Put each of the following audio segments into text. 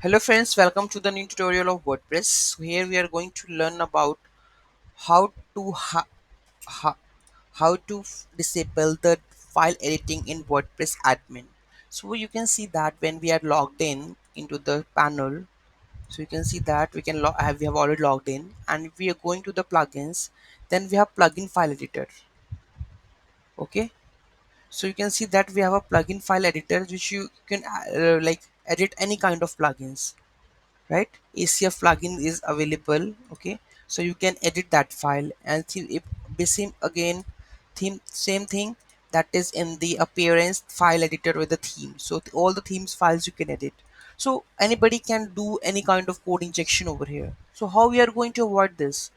Hello friends, welcome to the new tutorial of WordPress. So here we are going to learn about how to how, how to disable the file editing in WordPress admin. So you can see that when we are logged in into the panel, so you can see that we have already logged in, and if we are going to the plugins, then we have plugin file editor. Okay, so you can see that we have a plugin file editor which you can like edit any kind of plugins, right? ACF plugin is available. Okay, so you can edit that file and see if the same again theme same thing, that is in the appearance file editor with the theme. So all the themes files you can edit, so anybody can do any kind of code injection over here. So how we are going to avoid this?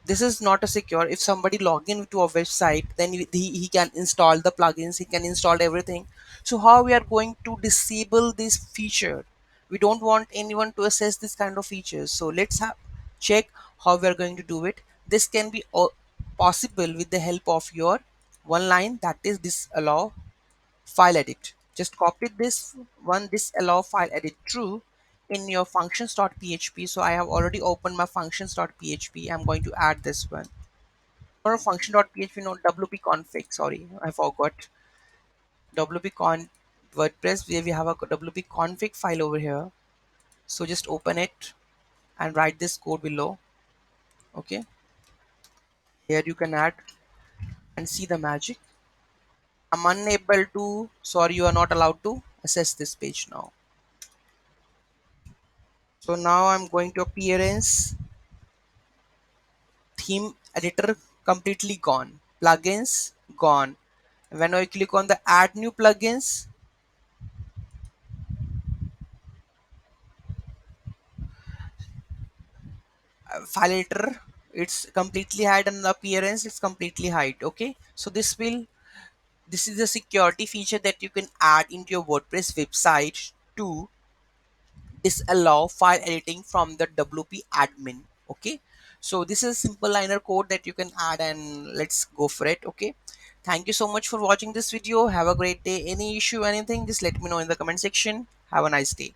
This is not a secure. If somebody log in to a website, then he can install the plugins, he can install everything. So how we are going to disable this feature? We don't want anyone to access this kind of features, so let's have check how we are going to do it. This can be possible with the help of your one line, that is disallow file edit. Just copy this one, disallow file edit true, in your functions.php. So I have already opened my functions.php. I'm going to add this one. No, function.php, no, wp config, sorry, I forgot. wp con WordPress, where we have a wp config file over here. So just open it and write this code below. Okay, here you can add and see the magic. I'm unable to, sorry, you are not allowed to access this page now. So now I'm going to appearance, theme editor completely gone, plugins gone. When I click on the add new plugins, file editor, it's completely hide, and the appearance is completely hide. Okay, so this is a security feature that you can add into your WordPress website to disallow file editing from the WP admin. Okay, so this is a simple liner code that you can add, and let's go for it. Okay, thank you so much for watching this video. Have a great day. Any issue, anything, just let me know in the comment section. Have a nice day.